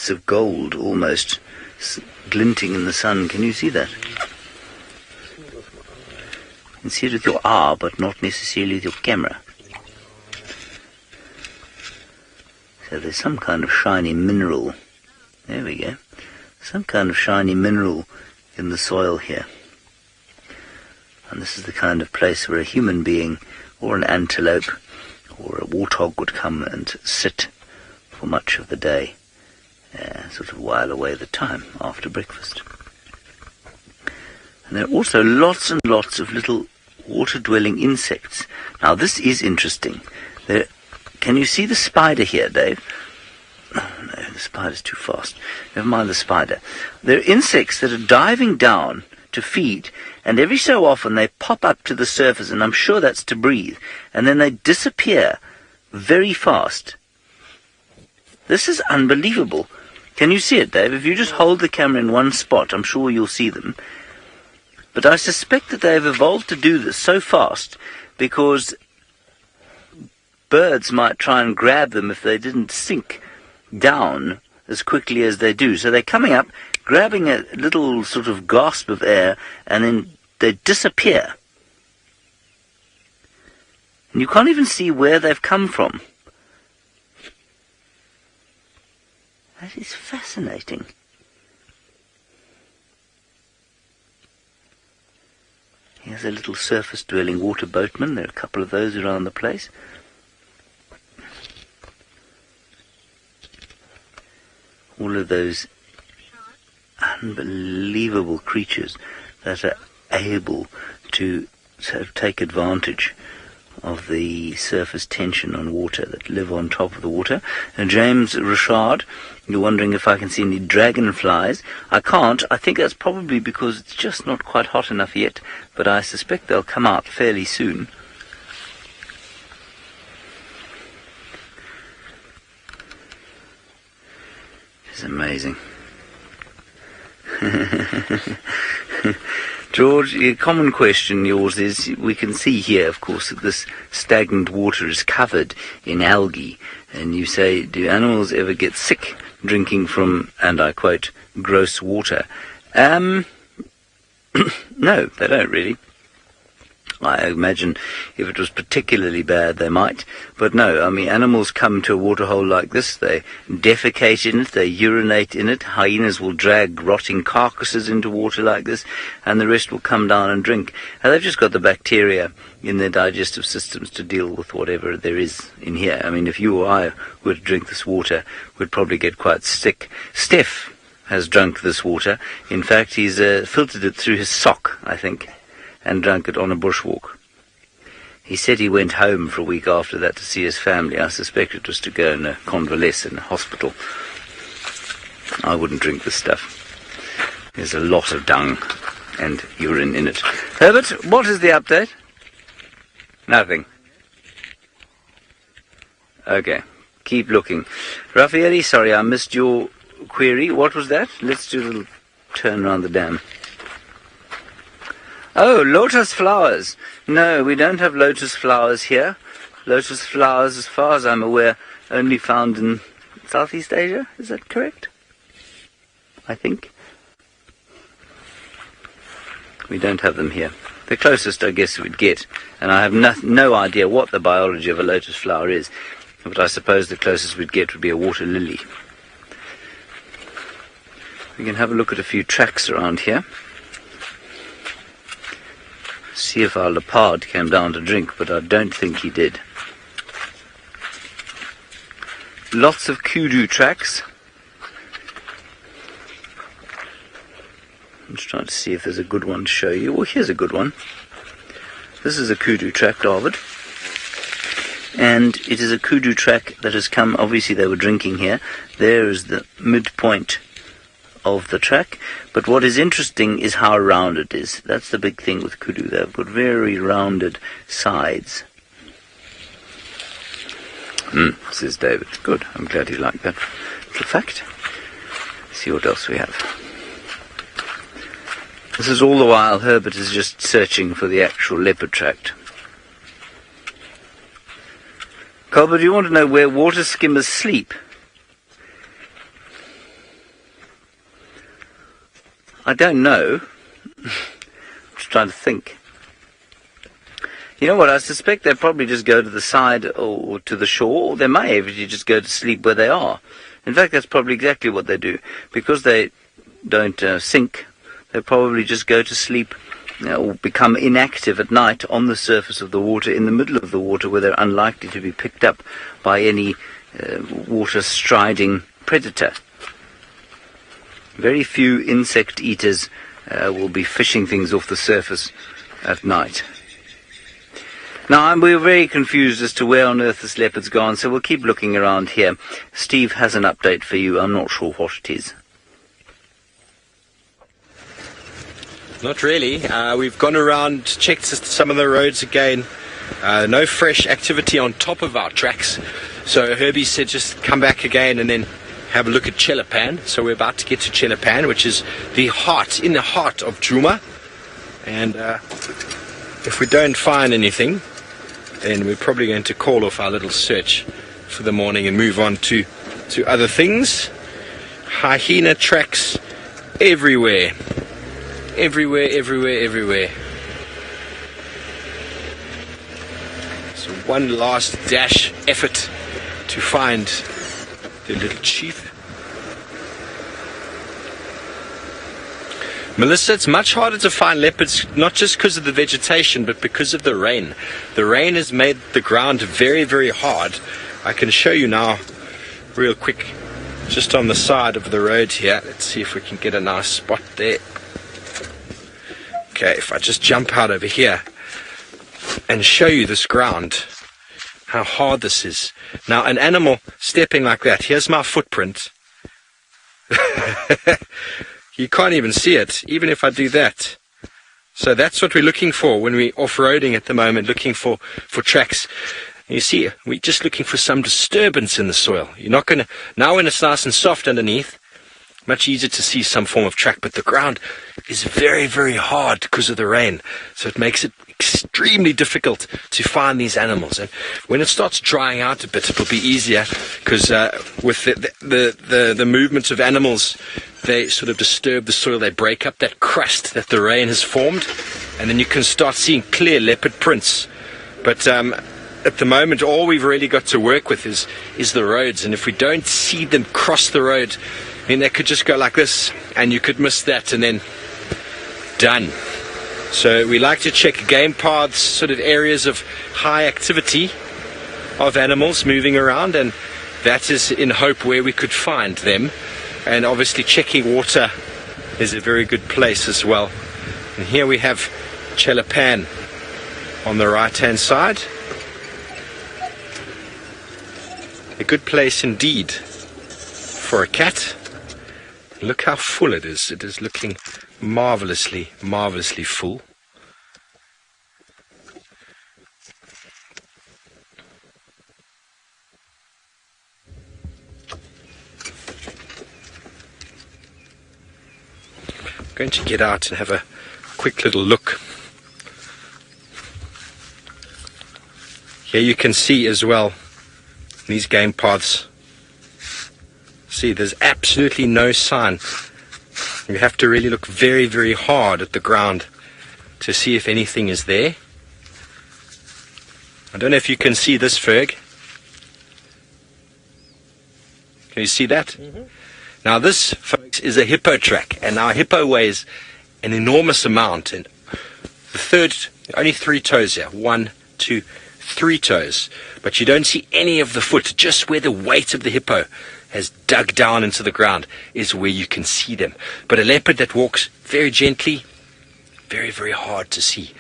bits of gold almost glinting in the sun. Can you see that? You can see it with your eye, but not necessarily with your camera. So there's some kind of shiny mineral. There we go. Some kind of shiny mineral in the soil here. And this is the kind of place where a human being or an antelope or a warthog would come and sit for much of the day, sort of while away the time after breakfast. And there are also lots and lots of little water-dwelling insects. Now this is interesting. Can you see the spider here, Dave? Oh, no, the spider's too fast. Never mind the spider. There are insects that are diving down to feed, and every so often they pop up to the surface, and I'm sure that's to breathe, and then they disappear very fast. This is unbelievable. Can you see it, Dave? If you just hold the camera in one spot, I'm sure you'll see them. But I suspect that they have evolved to do this so fast because birds might try and grab them if they didn't sink down as quickly as they do. So they're coming up, grabbing a little sort of gasp of air, and then they disappear. And you can't even see where they've come from. That is fascinating. Here's a little surface-dwelling water boatman. There are a couple of those around the place. All of those unbelievable creatures that are able to sort of take advantage of the surface tension on water, that live on top of the water. And James Richard, you're wondering if I can see any dragonflies. I can't. I think that's probably because it's just not quite hot enough yet, but I suspect they'll come out fairly soon. It's amazing. George, a common question yours is, we can see here, of course, that this stagnant water is covered in algae. And you say, do animals ever get sick drinking from, and I quote, gross water? No, they don't really. I imagine if it was particularly bad, they might. But no, I mean, animals come to a waterhole like this, they defecate in it, they urinate in it. Hyenas will drag rotting carcasses into water like this, and the rest will come down and drink. And they've just got the bacteria in their digestive systems to deal with whatever there is in here. I mean, if you or I were to drink this water, we'd probably get quite sick. Steph has drunk this water. In fact, he's filtered it through his sock, I think, and drank it on a bushwalk. He said he went home for a week after that to see his family. I suspect it was to go and convalesce in a hospital. I wouldn't drink this stuff. There's a lot of dung and urine in it. Herbert, what is the update? Nothing. Okay, keep looking. Raffaele, sorry, I missed your query. What was that? Let's do a little turn around the dam. Oh, lotus flowers. No, we don't have lotus flowers here. Lotus flowers, as far as I'm aware, only found in Southeast Asia. Is that correct? I think. We don't have them here. The closest, I guess, we'd get, and I have no idea what the biology of a lotus flower is, but I suppose the closest we'd get would be a water lily. We can have a look at a few tracks around here. See if our leopard came down to drink, but I don't think he did. Lots of kudu tracks. I'm just trying to see if there's a good one to show you. Well, here's a good one. This is a kudu track, David. And it is a kudu track that has come, obviously they were drinking here. There is the midpoint of the track, but what is interesting is how round it is. That's the big thing with kudu. They've got very rounded sides. Says David. Good. I'm glad you like that little fact. Let's see what else we have. This is all the while Herbert is just searching for the actual leopard tract. Colbert, do you want to know where water skimmers sleep? I don't know. I'm just trying to think. You know what, I suspect they probably just go to the side or to the shore, or they may actually just go to sleep where they are. In fact, that's probably exactly what they do. Because they don't sink, they probably just go to sleep or become inactive at night on the surface of the water, in the middle of the water, where they're unlikely to be picked up by any water-striding predator. Very few insect eaters will be fishing things off the surface at night. Now, we're very confused as to where on earth this leopard's gone, so we'll keep looking around here. Steve has an update for you. I'm not sure what it is. Not really. We've gone around, checked some of the roads again. No fresh activity on top of our tracks. So Herbie said just come back again and then have a look at Chelapan. So we're about to get to Chelapan, which is in the heart of Djuma. And if we don't find anything, then we're probably going to call off our little search for the morning and move on to other things. Hyena tracks everywhere. Everywhere. So one last dash effort to find the little chief. Melissa, it's much harder to find leopards, not just because of the vegetation, but because of the rain. The rain has made the ground very, very hard. I can show you now, real quick, just on the side of the road here. Let's see if we can get a nice spot there. Okay, if I just jump out over here and show you this ground, how hard this is. Now, an animal stepping like that, here's my footprint. You can't even see it, even if I do that. So that's what we're looking for when we're off-roading at the moment, looking for tracks. You see, we're just looking for some disturbance in the soil. You're not going to, now when it's nice and soft underneath, much easier to see some form of track, but the ground is very, very hard because of the rain. So it makes it extremely difficult to find these animals. And when it starts drying out a bit, it'll be easier because with the movement of animals, they sort of disturb the soil. They break up that crust that the rain has formed, and then you can start seeing clear leopard prints. But at the moment, all we've really got to work with is the roads. And if we don't see them cross the road, then they could just go like this, and you could miss that, and then done. So we like to check game paths, sort of areas of high activity of animals moving around, and that is in hope where we could find them. And obviously checking water is a very good place as well. And here we have Chelapan on the right hand side. A good place indeed for a cat. Look how full it is. It is looking marvelously full. I'm going to get out and have a quick little look. Here you can see as well these game paths. See, there's absolutely no sign. You have to really look very, very hard at the ground to see if anything is there. I don't know if you can see this, Ferg. Can you see that? Mm-hmm. Now this, folks, is a hippo track, and our hippo weighs an enormous amount. And the third, only 3 toes here. 1, 2, 3 toes. But you don't see any of the foot. Just where the weight of the hippo has dug down into the ground is where you can see them. But a leopard that walks very gently, very, very hard to see.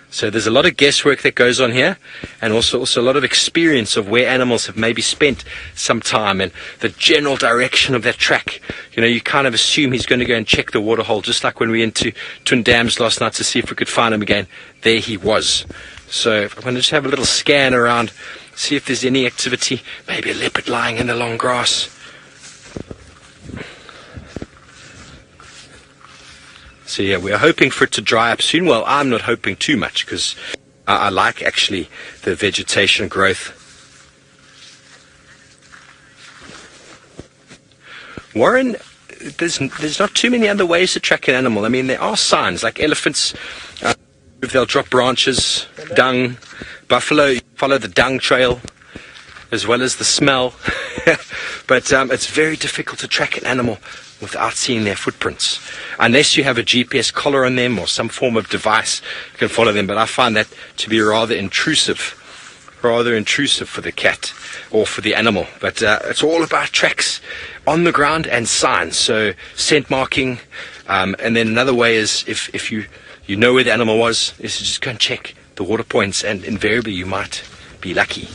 So there's a lot of guesswork that goes on here, and also a lot of experience of where animals have maybe spent some time and the general direction of that track. You know, you kind of assume he's going to go and check the waterhole, just like when we went to Twin Dams last night to see if we could find him again. There he was. So I'm going to just have a little scan around, see if there's any activity, maybe a leopard lying in the long grass. So yeah, we're hoping for it to dry up soon. Well, I'm not hoping too much because I like actually the vegetation growth. Warren, there's not too many other ways to track an animal. I mean, there are signs, like elephants, if they'll drop branches, dung. Buffalo, you follow the dung trail as well as the smell. But it's very difficult to track an animal without seeing their footprints. Unless you have a GPS collar on them or some form of device, you can follow them. But I find that to be rather intrusive for the cat or for the animal. But it's all about tracks on the ground and signs. So scent marking. And then another way is if you know where the animal was, is to just go and check the water points, and invariably you might be lucky.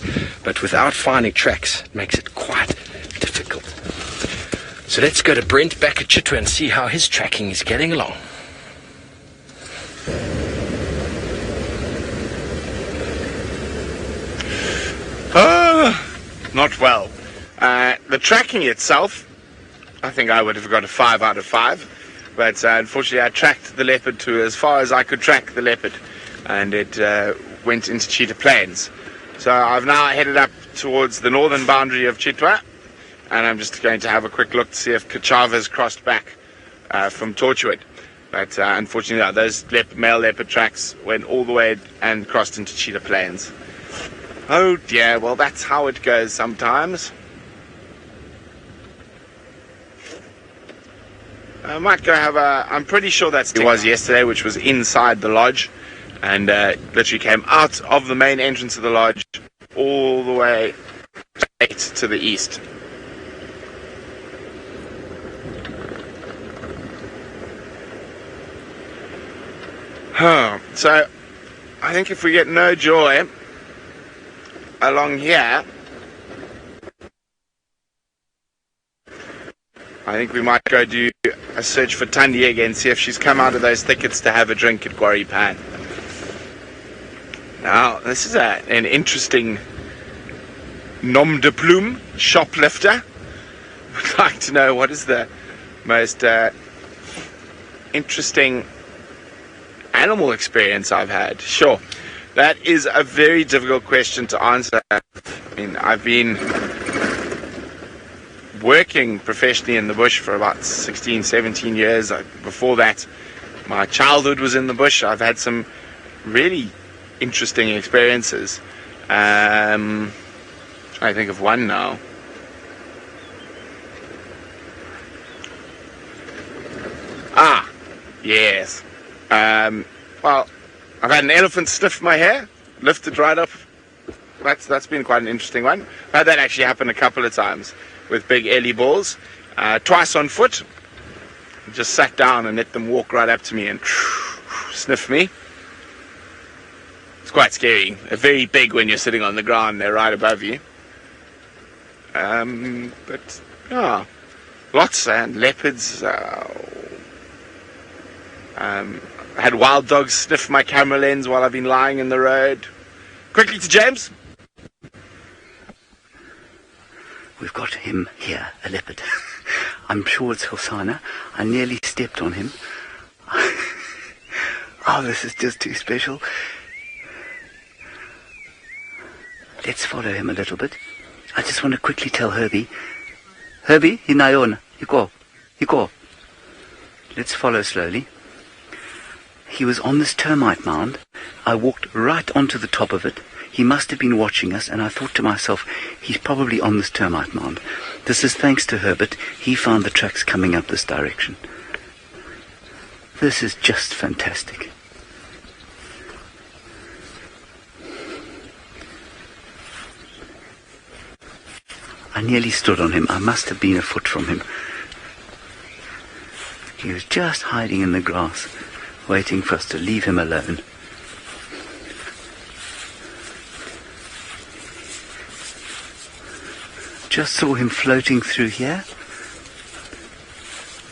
But without finding tracks, it makes it quite difficult. So let's go to Brent back at Chitwa and see how his tracking is getting along. Not well. The tracking itself, I think I would have got a 5 out of 5. But unfortunately I tracked the leopard to as far as I could track the leopard. And it went into Cheetah Plains. So I've now headed up towards the northern boundary of Chitwa, and I'm just going to have a quick look to see if Kachava's crossed back from Torchwood. But unfortunately, those male leopard tracks went all the way and crossed into Cheetah Plains. Oh dear, well that's how it goes sometimes. I might go have a... I'm pretty sure that's it was yesterday, which was inside the lodge. And literally came out of the main entrance of the lodge all the way straight to the east. So I think if we get no joy along here, I think we might go do a search for Tundi again, see if she's come out of those thickets to have a drink at Quarry Pan. Now, this is an interesting nom de plume, shoplifter. I'd like to know what is the most interesting animal experience I've had. Sure, that is a very difficult question to answer. I mean, I've been working professionally in the bush for about 16, 17 years. Before that, my childhood was in the bush. I've had some really interesting experiences. Trying to think of one now. Yes. Well, I've had an elephant sniff my hair, lifted right up. That's been quite an interesting one. I've had that actually happen a couple of times with big ellie balls. Twice on foot. Just sat down and let them walk right up to me and sniff me. It's quite scary. They're very big when you're sitting on the ground. They're right above you. But yeah, lots and leopards. I had wild dogs sniff my camera lens while I've been lying in the road. Quickly to James. We've got him here, a leopard. I'm sure it's Hosana. I nearly stepped on him. Oh, this is just too special. Let's follow him a little bit. I just want to quickly tell Herbie. Herbie, hinayon. Hiko. Let's follow slowly. He was on this termite mound. I walked right onto the top of it. He must have been watching us, and I thought to myself, he's probably on this termite mound. This is thanks to Herbert. He found the tracks coming up this direction. This is just fantastic. I nearly stood on him. I must have been a foot from him. He was just hiding in the grass, waiting for us to leave him alone. Just saw him floating through here.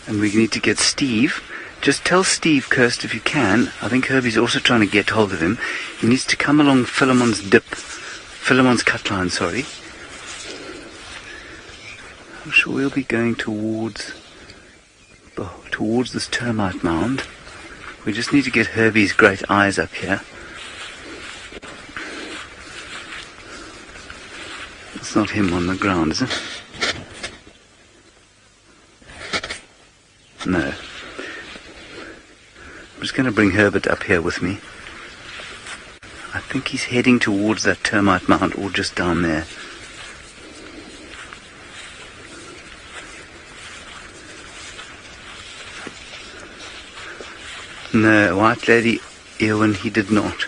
And we need to get Steve. Just tell Steve, Kirst, if you can. I think Herbie's also trying to get hold of him. He needs to come along Philemon's cut line, sorry. I'm sure we'll be going towards this termite mound. We just need to get Herbie's great eyes up here. It's not him on the ground, is it? No. I'm just going to bring Herbert up here with me. I think he's heading towards that termite mound or just down there. No, White Lady Eowyn, he did not.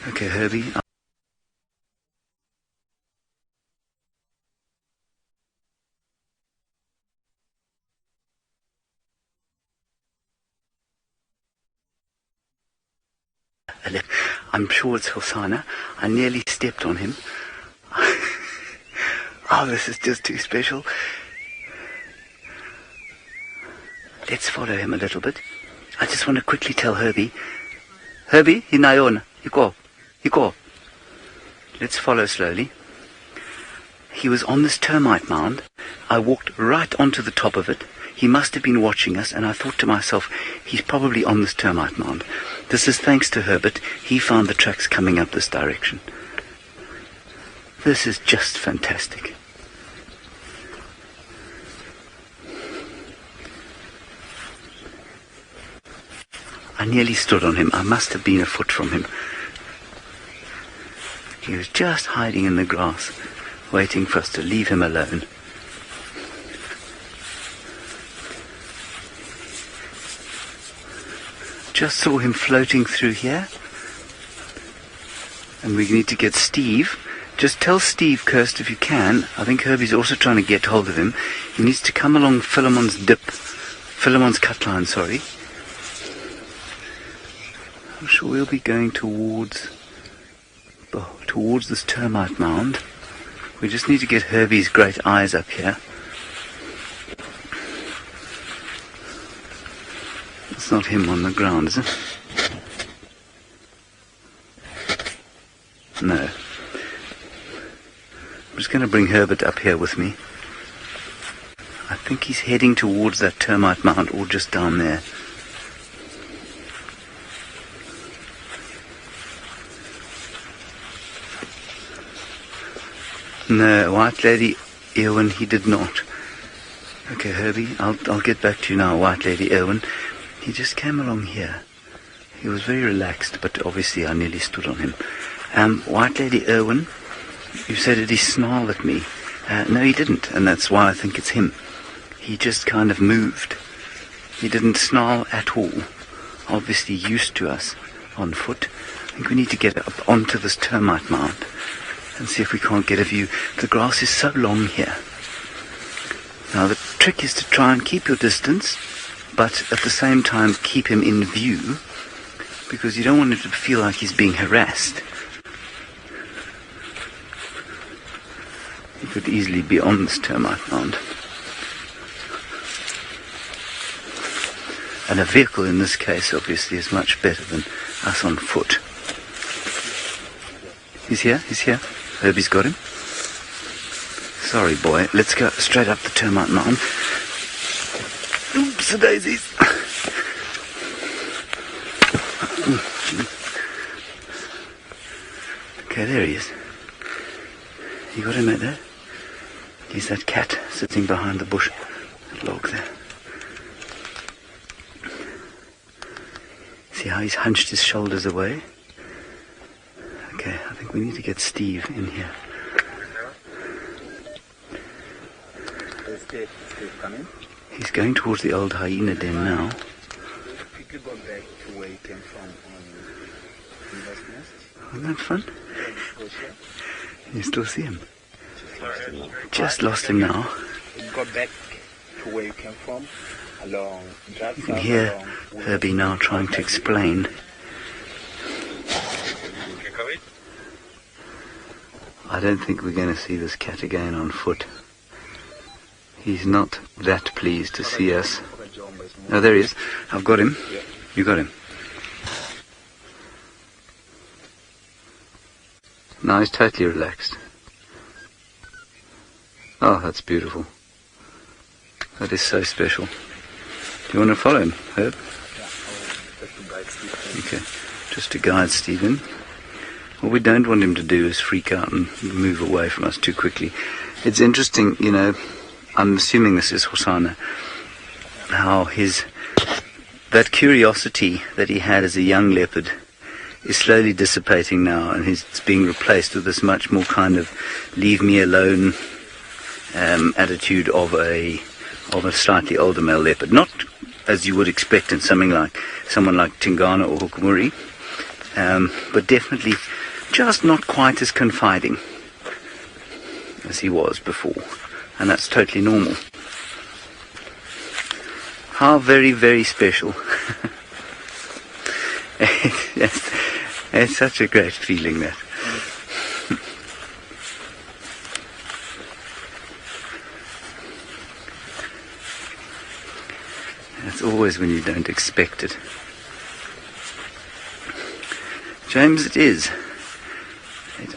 Okay, Herbie. I'm sure it's Hosana. I nearly stepped on him. Oh, this is just too special. Let's follow him a little bit. I just want to quickly tell Herbie. Herbie, hinayon. You go. Let's follow slowly. He was on this termite mound. I walked right onto the top of it. He must have been watching us, and I thought to myself, he's probably on this termite mound. This is thanks to Herbert. He found the tracks coming up this direction. This is just fantastic. I nearly stood on him. I must have been a foot from him. He was just hiding in the grass, waiting for us to leave him alone. Just saw him floating through here. And we need to get Steve. Just tell Steve, Kirst, if you can. I think Herbie's also trying to get hold of him. He needs to come along Philemon's cut line, sorry. I'm sure we'll be going towards this termite mound. We just need to get Herbie's great eyes up here. It's not him on the ground, is it? No. I'm just going to bring Herbert up here with me. I think he's heading towards that termite mound or just down there. No, White Lady Eowyn, he did not. Okay, Herbie, I'll get back to you now, White Lady Eowyn. He just came along here. He was very relaxed, but obviously I nearly stood on him. White Lady Eowyn, you said that he snarled at me. No, he didn't, and that's why I think it's him. He just kind of moved. He didn't snarl at all. Obviously used to us on foot. I think we need to get up onto this termite mound and see if we can't get a view. The grass is so long here. Now the trick is to try and keep your distance, but at the same time keep him in view, because you don't want him to feel like he's being harassed. He could easily be on this termite mound. And a vehicle in this case obviously is much better than us on foot. He's here. Herbie's got him. Sorry, boy. Let's go straight up the termite mound. Oops, daisies. Okay, there he is. You got him out there? He's that cat sitting behind the bush. That log there. See how he's hunched his shoulders away? Okay, I think we need to get Steve in here. He's going towards the old hyena den now. You could go back to where you came from on this nest. Isn't that fun? You still see him? Just lost him now. Go back to where you came from. Along that You can hear Herbie now trying to explain. I don't think we're going to see this cat again on foot. He's not that pleased to see us. Oh, there he is. I've got him. You got him. Now he's totally relaxed. Oh, that's beautiful. That is so special. Do you want to follow him, Herb? Okay, just to guide Stephen. What we don't want him to do is freak out and move away from us too quickly. It's interesting, you know, I'm assuming this is Hosana. how that curiosity that he had as a young leopard is slowly dissipating now, and it's being replaced with this much more kind of leave me alone attitude of a slightly older male leopard. Not as you would expect in someone like Tingana or Hukumuri, but definitely just not quite as confiding as he was before, and that's totally normal. How very, very special. It's such a great feeling, that. It's always when you don't expect it. James, it is.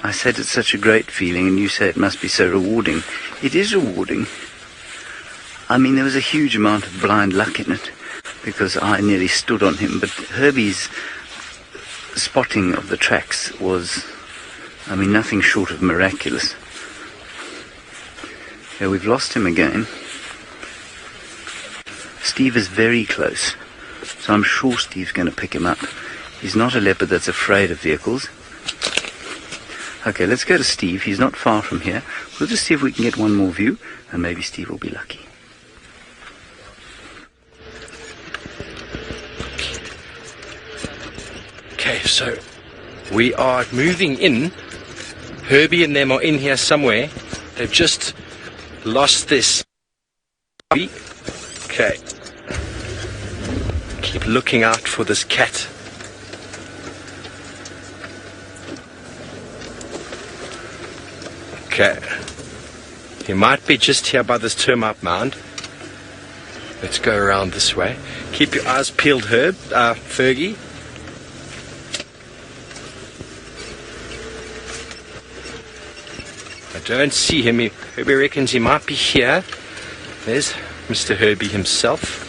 I said it's such a great feeling, and you say it must be so rewarding. It is rewarding. I mean, there was a huge amount of blind luck in it, because I nearly stood on him, but Herbie's spotting of the tracks was, I mean, nothing short of miraculous. Yeah, we've lost him again. Steve is very close, so I'm sure Steve's going to pick him up. He's not a leopard that's afraid of vehicles. Okay, let's go to Steve. He's not far from here. We'll just see if we can get one more view, and maybe Steve will be lucky. Okay, so we are moving in. Herbie and them are in here somewhere. They've just lost this. Okay. Keep looking out for this cat. Okay. He might be just here by this termite mound. Let's go around this way. Keep your eyes peeled, Fergie. I don't see him. Herbie reckons he might be here. There's Mr. Herbie himself.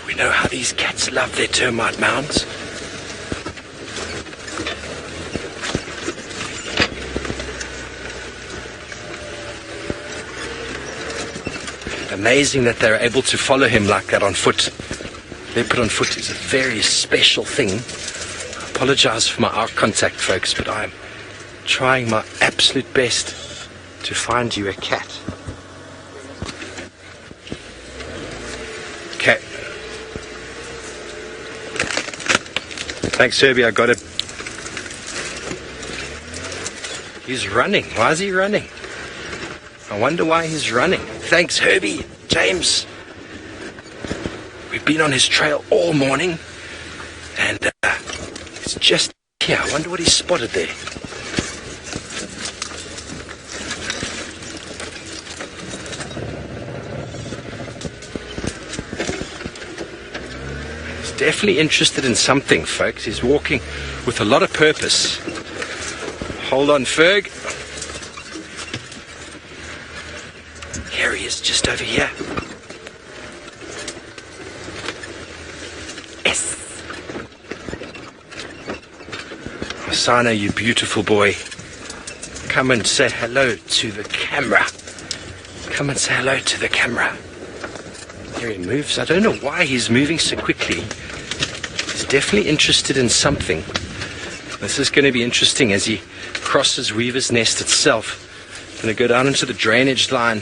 We know how these cats love their termite mounds. Amazing that they're able to follow him like that on foot. Leopard on foot is a very special thing. I apologize for my eye contact, folks, but I'm trying my absolute best to find you a cat. Okay. Thanks, Herbie, I got it. He's running. Why is he running? I wonder why he's running. Thanks, Herbie. James. We've been on his trail all morning, and it's just here. I wonder what he spotted there. He's definitely interested in something, folks. He's walking with a lot of purpose. Hold on, Ferg. Here he is, just over here. Yes. Hosana, you beautiful boy. Come and say hello to the camera. Come and say hello to the camera. Here he moves. I don't know why he's moving so quickly. He's definitely interested in something. This is going to be interesting as he crosses Weaver's Nest itself. Going to go down into the drainage line.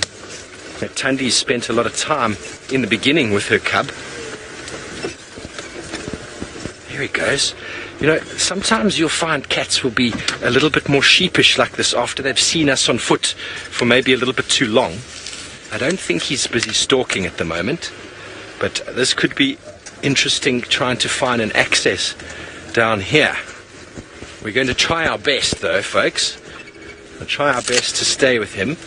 Tundi spent a lot of time in the beginning with her cub. Here he goes. You know, sometimes you'll find cats will be a little bit more sheepish like this after they've seen us on foot for maybe a little bit too long. I don't think he's busy stalking at the moment, but this could be interesting, trying to find an access down here. We're going to try our best though, folks. We'll try our best to stay with him.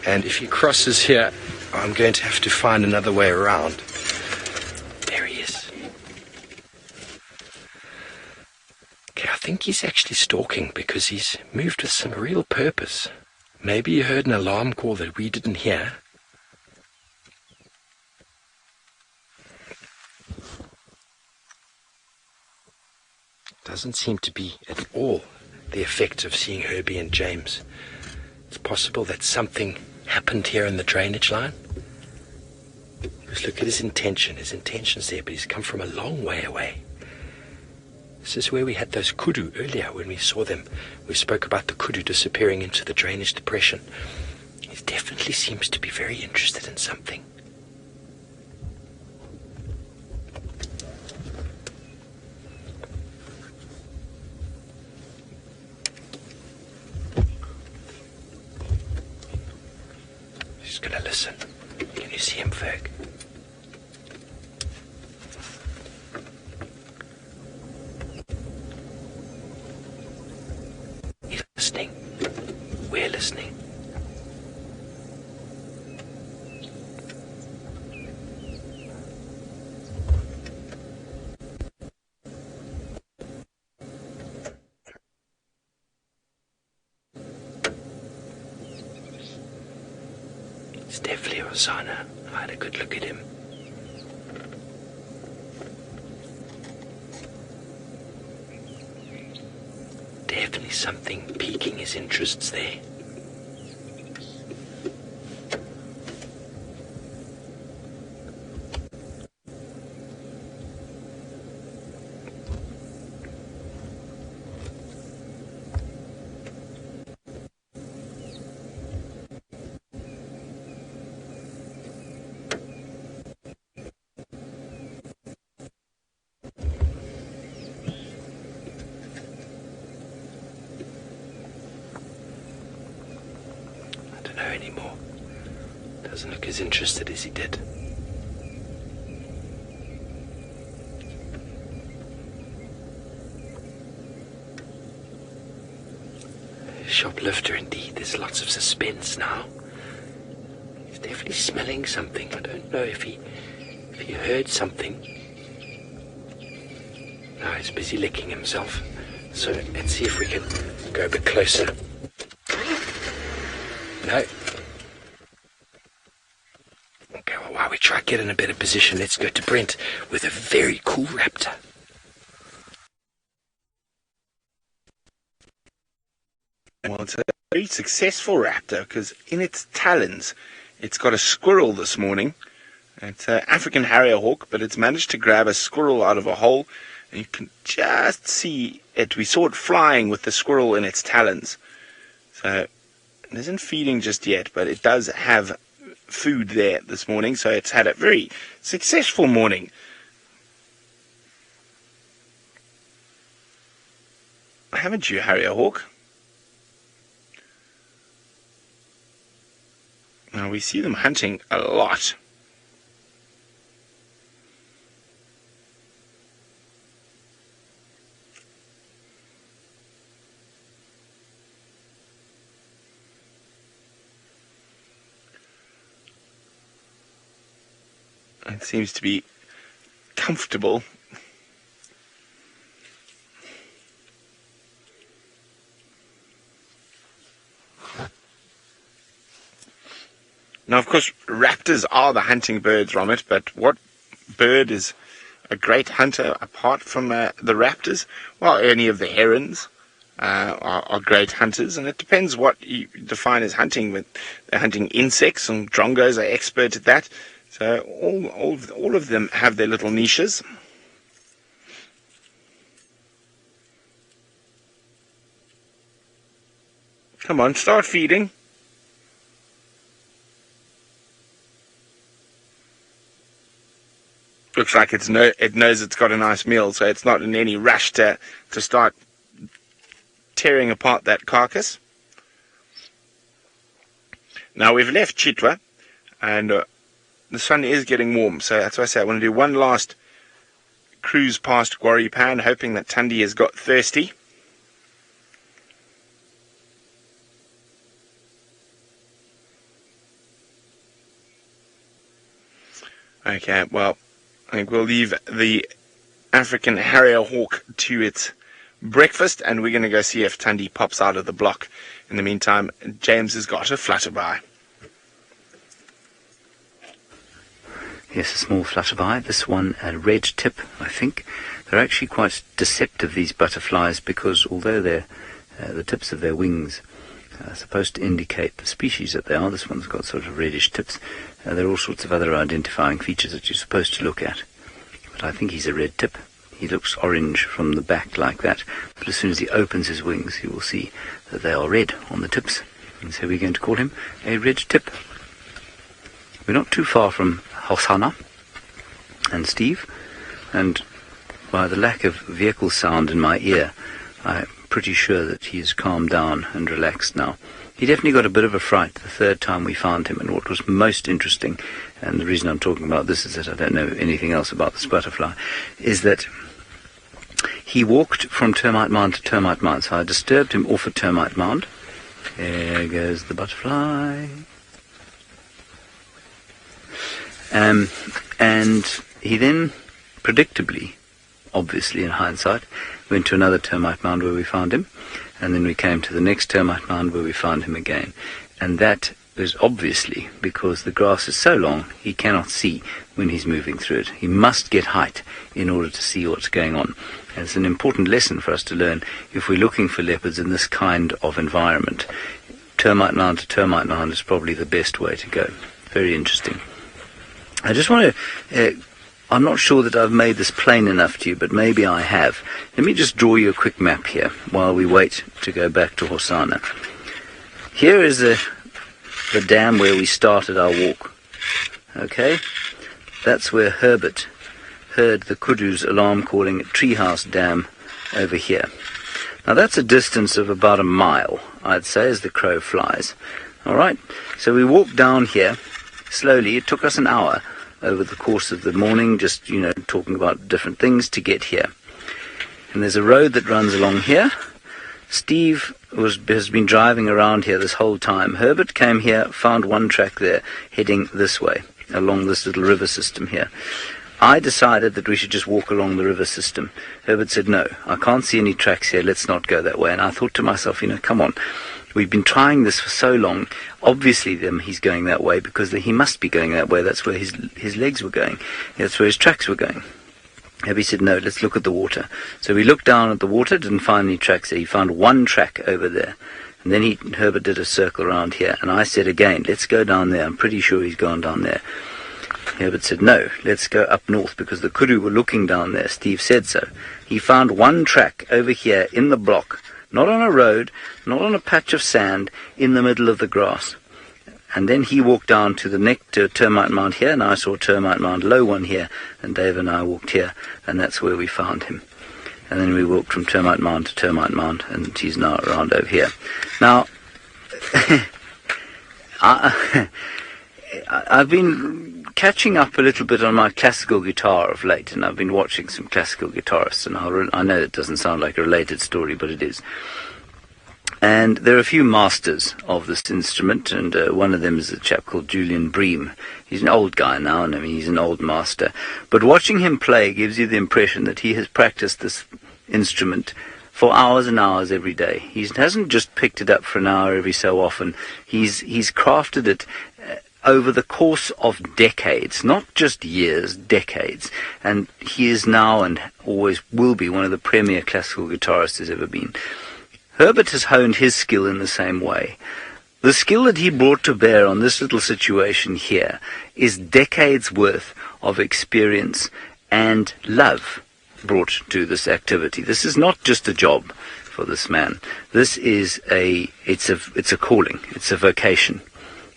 And if he crosses here, I'm going to have to find another way around. There he is. Okay, I think he's actually stalking because he's moved with some real purpose. Maybe he heard an alarm call that we didn't hear. Doesn't seem to be at all the effect of seeing Herbie and James. It's possible that something happened here in the drainage line? Just look at his intention. His intention's there, but he's come from a long way away. This is where we had those kudu earlier when we saw them. We spoke about the kudu disappearing into the drainage depression. He definitely seems to be very interested in something. He's going to listen. Can you see him, Ferg? He's listening. We're listening. It's definitely Hosana. I had a good look at him. Definitely something piquing his interests there. Anymore. Doesn't look as interested as he did. Shoplifter indeed. There's lots of suspense now. He's definitely smelling something. I don't know if he heard something. No, he's busy licking himself. So let's see if we can go a bit closer. No. Okay, well, while we try to get in a better position, let's go to Brent with a very cool raptor. Well, it's a very successful raptor because in its talons, it's got a squirrel this morning. It's an African harrier hawk, but it's managed to grab a squirrel out of a hole. And you can just see it. We saw it flying with the squirrel in its talons. So it isn't feeding just yet, but it does have food there this morning, so it's had a very successful morning. Haven't you, harrier hawk? Now we see them hunting a lot. It seems to be comfortable. Now, of course, raptors are the hunting birds, Romit, but what bird is a great hunter apart from the raptors? Well, any of the herons are great hunters, and it depends what you define as hunting. They're hunting insects, and drongos are expert at that. So all of them have their little niches. Come on, start feeding. Looks like it knows it's got a nice meal, so it's not in any rush to start tearing apart that carcass. Now we've left Chitwa, and the sun is getting warm, so that's why I say I want to do one last cruise past Quarry Pan, hoping that Tundi has got thirsty. Okay, well, I think we'll leave the African harrier hawk to its breakfast, and we're going to go see if Tundi pops out of the block. In the meantime, James has got a flutterby. Yes, a small flutterby. This one a red tip, I think. They're actually quite deceptive, these butterflies, because although they're the tips of their wings supposed to indicate the species that they are. This one's got sort of reddish tips. There are all sorts of other identifying features that you're supposed to look at. But I think he's a red tip. He looks orange from the back like that. But as soon as he opens his wings, you will see that they are red on the tips. And so we're going to call him a red tip. We're not too far from Hosana and Steve. And by the lack of vehicle sound in my ear, I'm pretty sure that he's calmed down and relaxed now. He definitely got a bit of a fright the third time we found him, and what was most interesting, and the reason I'm talking about this is that I don't know anything else about this butterfly, is that he walked from termite mound to termite mound. So I disturbed him off a termite mound. There goes the butterfly. And he then, predictably, obviously in hindsight, went to another termite mound where we found him. And then we came to the next termite mound where we found him again. And that is obviously because the grass is so long he cannot see when he's moving through it. He must get height in order to see what's going on. And it's an important lesson for us to learn if we're looking for leopards in this kind of environment. Termite mound to termite mound is probably the best way to go. Very interesting. I just want to... I'm not sure that I've made this plain enough to you, but maybe I have. Let me just draw you a quick map here while we wait to go back to Hosana. Here is the dam where we started our walk. Okay? That's where Herbert heard the kudu's alarm calling at Treehouse Dam over here. Now that's a distance of about a mile, I'd say, as the crow flies. All right? So we walked down here slowly. It took us an hour over the course of the morning, just, talking about different things to get here. And there's a road that runs along here. Steve has been driving around here this whole time. Herbert came here, found one track there, heading this way, along this little river system here. I decided that we should just walk along the river system. Herbert said, no, I can't see any tracks here, let's not go that way. And I thought to myself, come on. We've been trying this for so long. Obviously, he's going that way because he must be going that way. That's where his legs were going. That's where his tracks were going. Herbie said, no, let's look at the water. So we looked down at the water, didn't find any tracks there. He found one track over there. And then Herbert did a circle around here. And I said again, let's go down there. I'm pretty sure he's gone down there. Herbert said, no, let's go up north because the kudu were looking down there. Steve said so. He found one track over here in the block. Not on a road, not on a patch of sand, in the middle of the grass. And then he walked down to the neck to termite mound here, and I saw termite mound low one here, and Dave and I walked here, and that's where we found him. And then we walked from termite mound to termite mound, and he's now around over here. Now, I've been catching up a little bit on my classical guitar of late, and I've been watching some classical guitarists, and I know it doesn't sound like a related story, but it is. And there are a few masters of this instrument, and one of them is a chap called Julian Bream. He's an old guy now, and he's an old master. But watching him play gives you the impression that he has practiced this instrument for hours and hours every day. He hasn't just picked it up for an hour every so often. He's crafted it over the course of decades, not just years, decades. And he is now and always will be one of the premier classical guitarists there's ever been. Herbert has honed his skill in the same way. The skill that he brought to bear on this little situation here is decades worth of experience and love brought to this activity. This is not just a job for this man. This is it's a calling, it's a vocation.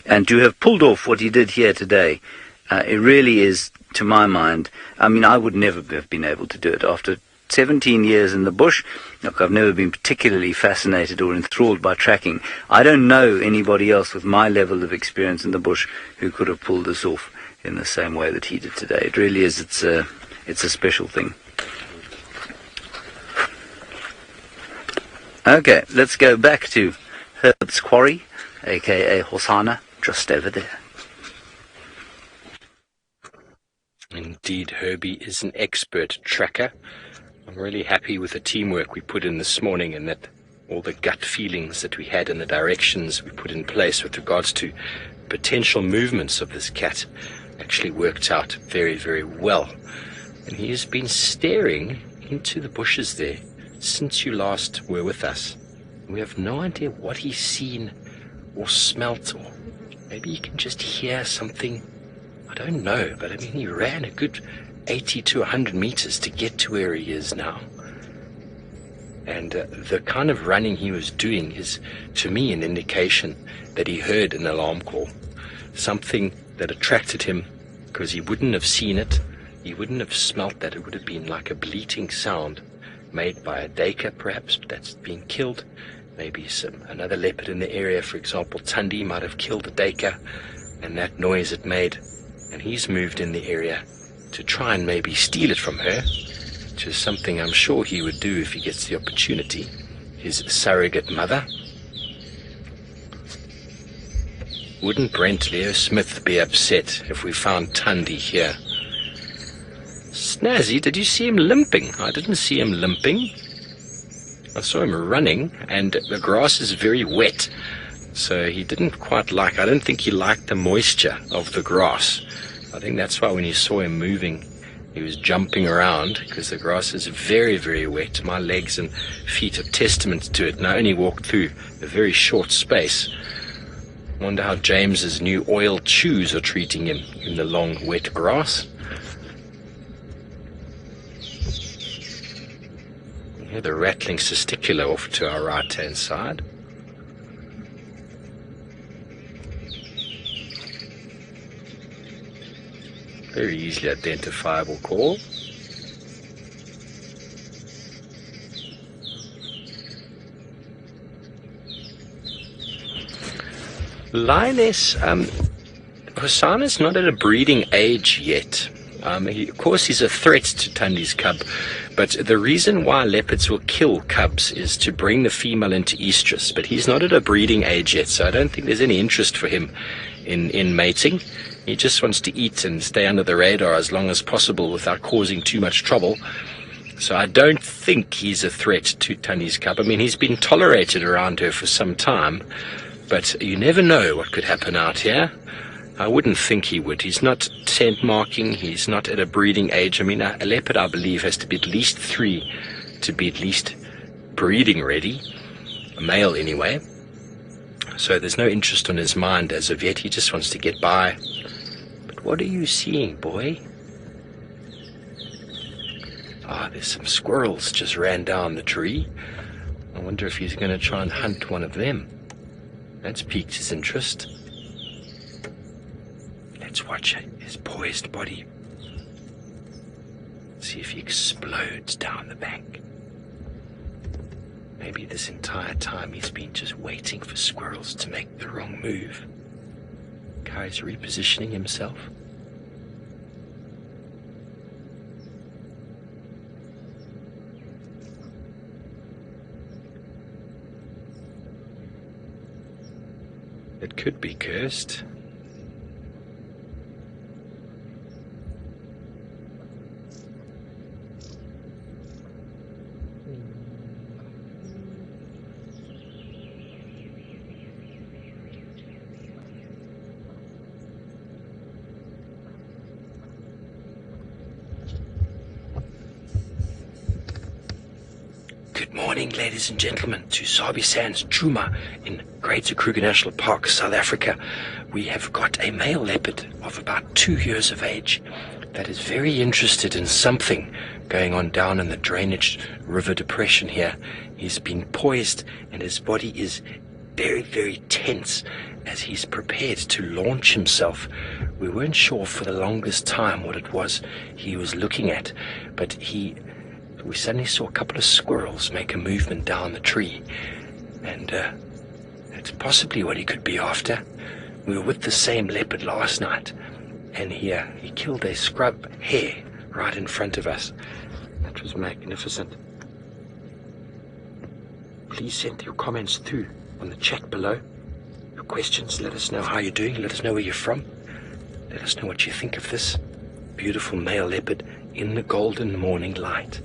And to have pulled off what he did here today, it really is, to my mind, I would never have been able to do it. After 17 years in the bush, look, I've never been particularly fascinated or enthralled by tracking. I don't know anybody else with my level of experience in the bush who could have pulled this off in the same way that he did today. It really is, it's a special thing. Okay, let's go back to Herbert's quarry, aka Hosana, just over there. Indeed, Herbie is an expert tracker. I'm really happy with the teamwork we put in this morning, and that all the gut feelings that we had and the directions we put in place with regards to potential movements of this cat actually worked out very, very well. And he has been staring into the bushes there since you last were with us. We have no idea what he's seen or smelt, or maybe he can just hear something. I don't know, but I mean, he ran a good 80 to 100 meters to get to where he is now. And the kind of running he was doing is, to me, an indication that he heard an alarm call. Something that attracted him, because he wouldn't have seen it. He wouldn't have smelt that. It would have been like a bleating sound made by a duiker, perhaps, that's been killed. Maybe another leopard in the area, for example, Tundi, might have killed a duiker, and that noise it made. And he's moved in the area to try and maybe steal it from her, which is something I'm sure he would do if he gets the opportunity. His surrogate mother. Wouldn't Brent Leo Smith be upset if we found Tundi here? Snazzy, did you see him limping? I didn't see him limping. I saw him running, and the grass is very wet, so he didn't quite I don't think he liked the moisture of the grass. I think that's why when you saw him moving, he was jumping around, because the grass is very, very wet. My legs and feet are testament to it, and I only walked through a very short space. I wonder how James's new oiled shoes are treating him in the long, wet grass. You hear the rattling cesticular off to our right-hand side. Very easily identifiable call. Lioness, Hosana's not at a breeding age yet. Of course, he's a threat to Tundi's cub, but the reason why leopards will kill cubs is to bring the female into estrus, but he's not at a breeding age yet, so I don't think there's any interest for him in mating. He just wants to eat and stay under the radar as long as possible without causing too much trouble. So I don't think he's a threat to Tundi's cub. I mean, he's been tolerated around her for some time, but you never know what could happen out here. I wouldn't think he would. He's not scent marking. He's not at a breeding age. I mean, a leopard, I believe, has to be at least 3 to be at least breeding ready. A male, anyway. So there's no interest on his mind as of yet. He just wants to get by. But what are you seeing, boy? There's some squirrels just ran down the tree. I wonder if he's going to try and hunt one of them. That's piqued his interest. Let's watch his poised body. See if he explodes down the bank. Maybe this entire time he's been just waiting for squirrels to make the wrong move. Guy's repositioning himself. It could be cursed. Good morning, ladies and gentlemen, to Sabi Sands Djuma in Greater Kruger National Park, South Africa. We have got a male leopard of about 2 years of age that is very interested in something going on down in the drainage river depression here. He's been poised and his body is very, very tense as he's prepared to launch himself. We weren't sure for the longest time what it was he was looking at, but we suddenly saw a couple of squirrels make a movement down the tree, and that's possibly what he could be after. We were with the same leopard last night, and he killed a scrub hare right in front of us. That was magnificent. Please send your comments through on the chat below. Your questions, let us know how you're doing, let us know where you're from. Let us know what you think of this beautiful male leopard in the golden morning light.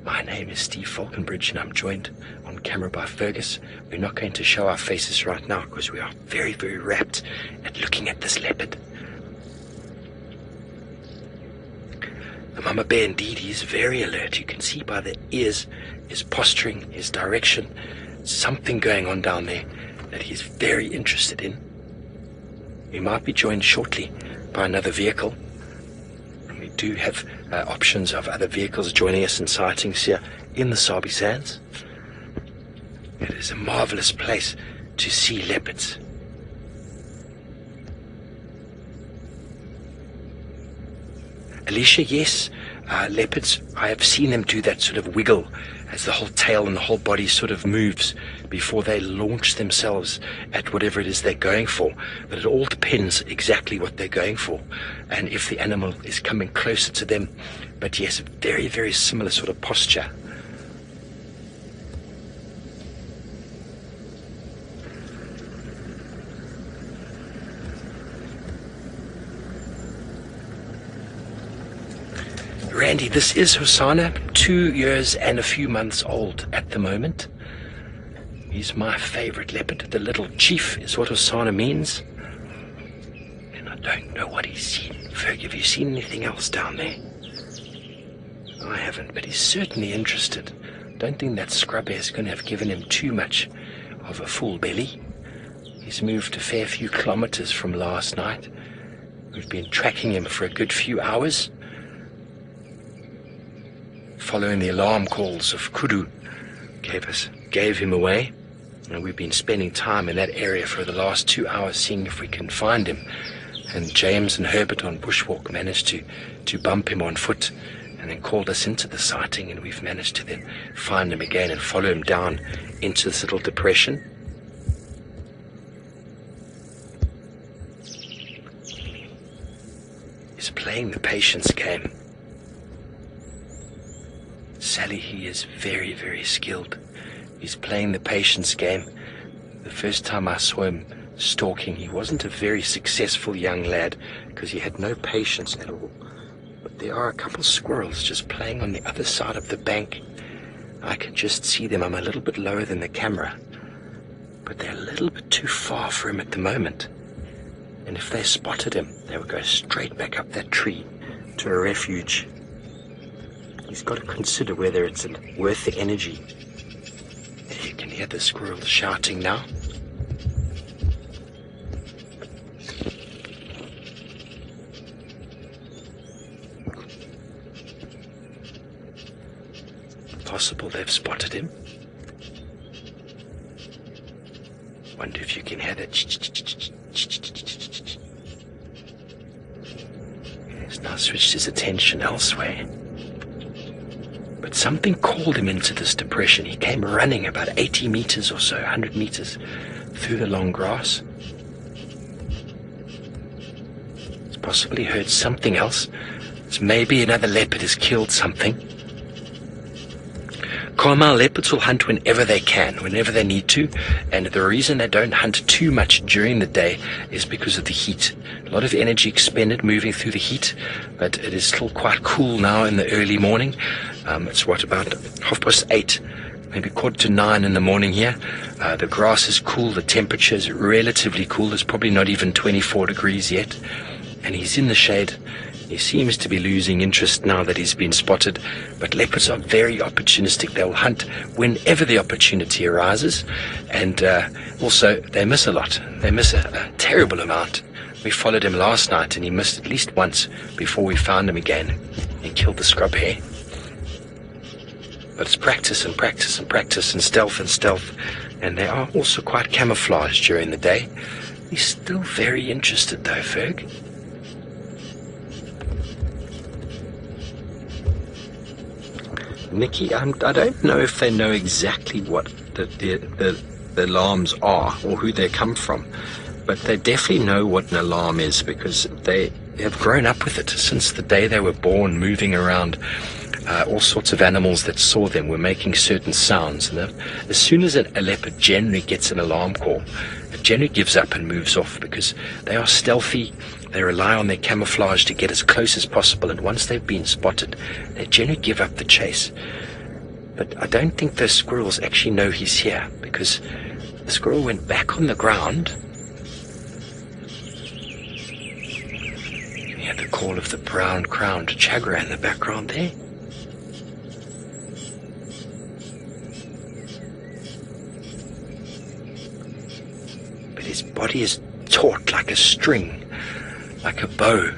My name is Steve Falconbridge and I'm joined on camera by Fergus. We're not going to show our faces right now because we are very, very rapt at looking at this leopard. The mama bear indeed, he is very alert. You can see by the ears, his posturing, his direction, something going on down there that he's very interested in. We might be joined shortly by another vehicle. We do have options of other vehicles joining us in sightings here in the Sabi Sands. It is a marvelous place to see leopards. Alicia, yes, leopards, I have seen them do that sort of wiggle as the whole tail and the whole body sort of moves before they launch themselves at whatever it is they're going for. But it all depends exactly what they're going for and if the animal is coming closer to them. But yes, very, very similar sort of posture. Randy, this is Hosana, 2 years and a few months old at the moment. He's my favorite leopard. The little chief is what Hosana means. And I don't know what he's seen. Ferg, have you seen anything else down there? I haven't, but he's certainly interested. Don't think that scrub hair is going to have given him too much of a full belly. He's moved a fair few kilometers from last night. We've been tracking him for a good few hours, following the alarm calls of Kudu gave him away, and we've been spending time in that area for the last 2 hours seeing if we can find him. And James and Herbert on bushwalk managed to bump him on foot and then called us into the sighting, and we've managed to then find him again and follow him down into this little depression. He's playing the patience game. Sally, he is very, very skilled. He's playing the patience game. The first time I saw him stalking, he wasn't a very successful young lad because he had no patience at all. But there are a couple squirrels just playing on the other side of the bank. I can just see them. I'm a little bit lower than the camera, but they're a little bit too far for him at the moment. And if they spotted him, they would go straight back up that tree to a refuge. He's got to consider whether it's worth the energy. You can hear the squirrels shouting now. Possible they've spotted him. Wonder if you can hear that. He's now switched his attention elsewhere. But something called him into this depression. He came running about 80 meters or so, 100 meters through the long grass. He's possibly heard something else. It's maybe another leopard has killed something. Carmel leopards will hunt whenever they can, whenever they need to, and the reason they don't hunt too much during the day is because of the heat. A lot of energy expended moving through the heat, but it is still quite cool now in the early morning. It's about 8:30, maybe 8:45 in the morning here. The grass is cool, the temperature is relatively cool. It's probably not even 24 degrees yet, and he's in the shade. He seems to be losing interest now that he's been spotted, but leopards are very opportunistic. They'll hunt whenever the opportunity arises, and also they miss a lot. They miss a terrible amount. We followed him last night and he missed at least once before we found him again. He killed the scrub hare. But it's practice and practice and practice and stealth, and they are also quite camouflaged during the day. He's still very interested though, Ferg. Nikki, I don't know if they know exactly what the alarms are or who they come from, but they definitely know what an alarm is because they have grown up with it since the day they were born, moving around. All sorts of animals that saw them were making certain sounds, and as soon as a leopard generally gets an alarm call, it generally gives up and moves off because they are stealthy. They rely on their camouflage to get as close as possible, and once they've been spotted, they generally give up the chase. But I don't think those squirrels actually know he's here because the squirrel went back on the ground. You hear the call of the brown-crowned chagra in the background there. body is taut like a string, like a bow.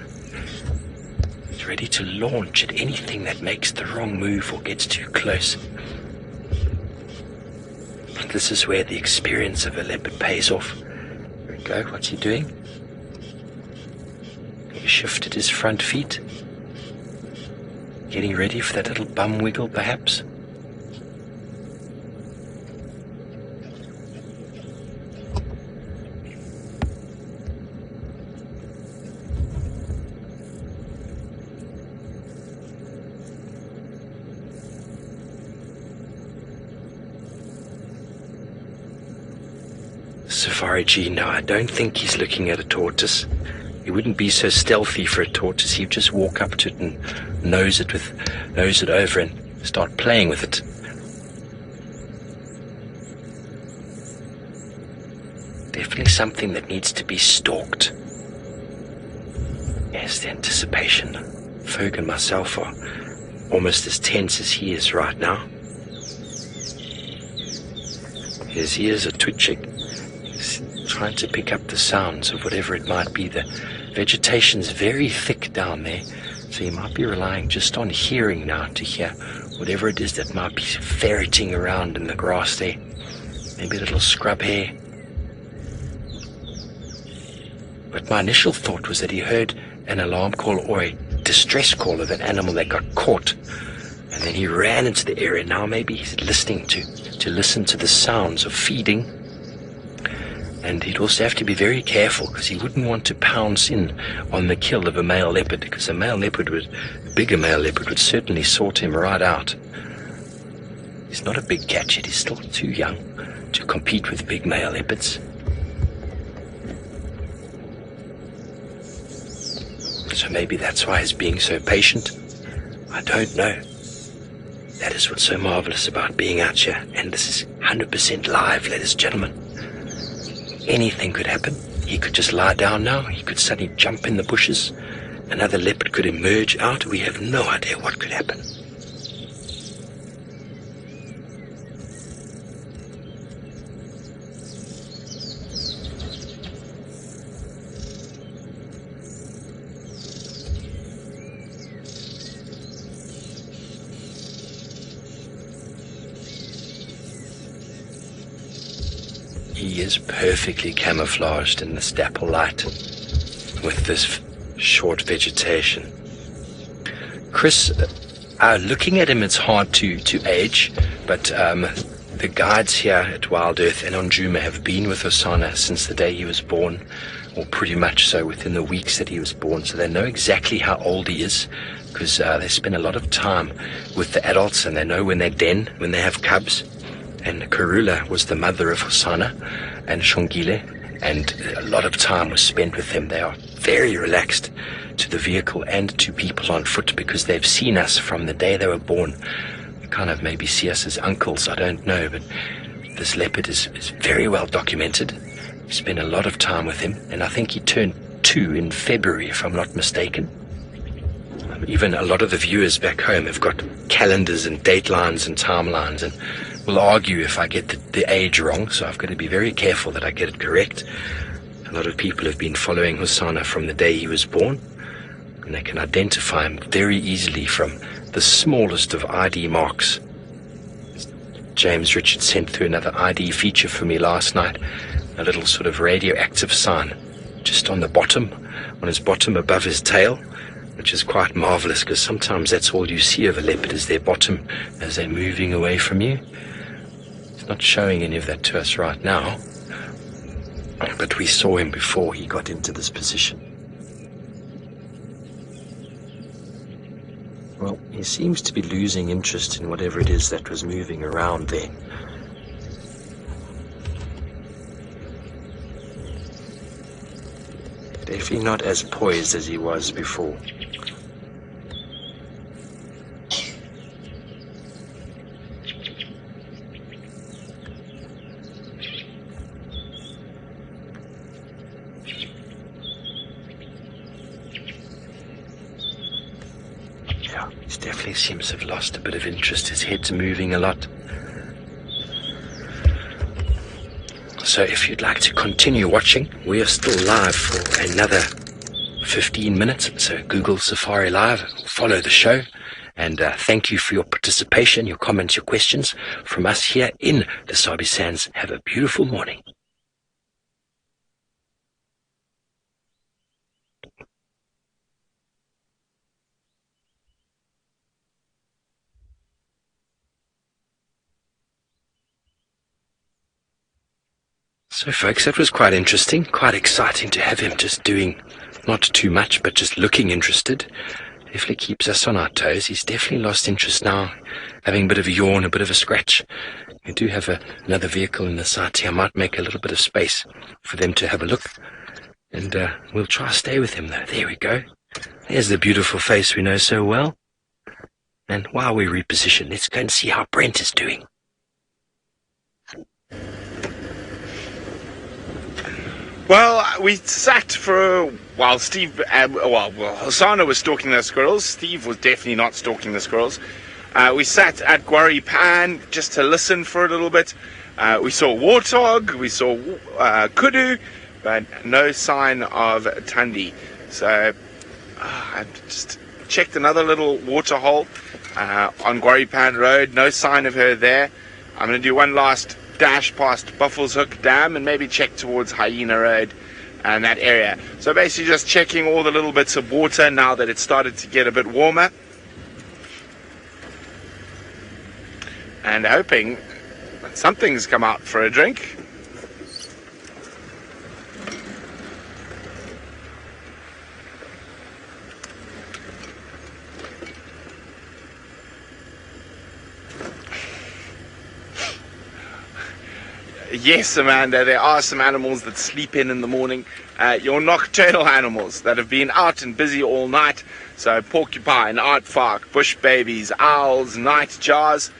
He's ready to launch at anything that makes the wrong move or gets too close. But this is where the experience of a leopard pays off. There we go, what's he doing? He shifted his front feet. Getting ready for that little bum wiggle, perhaps? Safari G, no, I don't think he's looking at a tortoise. He wouldn't be so stealthy for a tortoise. He'd just walk up to it and nose it over and start playing with it. Definitely something that needs to be stalked. Yes, the anticipation. Ferg and myself are almost as tense as he is right now. His ears are twitching. He's trying to pick up the sounds of whatever it might be. The vegetation's very thick down there, so he might be relying just on hearing now to hear whatever it is that might be ferreting around in the grass there. Maybe a little scrub hare. But my initial thought was that he heard an alarm call or a distress call of an animal that got caught. And then he ran into the area. Now maybe he's listening to listen to the sounds of feeding. And he'd also have to be very careful because he wouldn't want to pounce in on the kill of a male leopard, because a bigger male leopard would certainly sort him right out. He's not a big cat yet. He's still too young to compete with big male leopards. So maybe that's why he's being so patient. I don't know. That is what's so marvelous about being out here. And this is 100% live, ladies and gentlemen. Anything could happen. He could just lie down now. He could suddenly jump in the bushes. Another leopard could emerge out. We have no idea what could happen. He is perfectly camouflaged in this dapple light with this short vegetation. Chris, looking at him, it's hard to age, but the guides here at Wild Earth and on Djuma have been with Hosana since the day he was born, or pretty much so within the weeks that he was born, so they know exactly how old he is, because they spend a lot of time with the adults and they know when they den, when they have cubs. And Kruger was the mother of Hosana and Shongile, and a lot of time was spent with them. They are very relaxed to the vehicle and to people on foot because they've seen us from the day they were born. They kind of maybe see us as uncles, I don't know, but this leopard is very well documented. We spent a lot of time with him, and I think he turned 2 in February, if I'm not mistaken. Even a lot of the viewers back home have got calendars and date lines and timelines, and will argue if I get the age wrong, so I've got to be very careful that I get it correct. A lot of people have been following Hosana from the day he was born, and they can identify him very easily from the smallest of ID marks. James Richard sent through another ID feature for me last night, a little sort of radioactive sign just on the bottom, on his bottom above his tail, which is quite marvelous because sometimes that's all you see of a leopard is their bottom as they're moving away from you. It's not showing any of that to us right now, but we saw him before he got into this position. Well, he seems to be losing interest in whatever it is that was moving around there. Definitely not as poised as he was before. Yeah, he definitely seems to have lost a bit of interest. His head's moving a lot. So if you'd like to continue watching, we are still live for another 15 minutes. So Google Safari Live, follow the show. And thank you for your participation, your comments, your questions from us here in the Sabi Sands. Have a beautiful morning. So folks, that was quite interesting, quite exciting to have him just doing not too much, but just looking interested. Definitely keeps us on our toes. He's definitely lost interest now, having a bit of a yawn, a bit of a scratch. We do have another vehicle in the sight here. I might make a little bit of space for them to have a look. And we'll try to stay with him though. There we go. There's the beautiful face we know so well. And while we reposition, let's go and see how Brent is doing. Well, we sat for a while. Hosana was stalking those squirrels. Steve was definitely not stalking the squirrels. We sat at Quarry Pan just to listen for a little bit. We saw warthog, we saw kudu, but no sign of Tundi. So I just checked another little waterhole on Quarry Pan Road. No sign of her there. I'm going to do one last dash past Buffalo's Hook Dam and maybe check towards Hyena Road and that area. So basically just checking all the little bits of water now that it's started to get a bit warmer, and hoping that something's come out for a drink. Yes, Amanda, there are some animals that sleep in the morning. Your nocturnal animals that have been out and busy all night. So porcupine, aardvark, bush babies, owls, nightjars,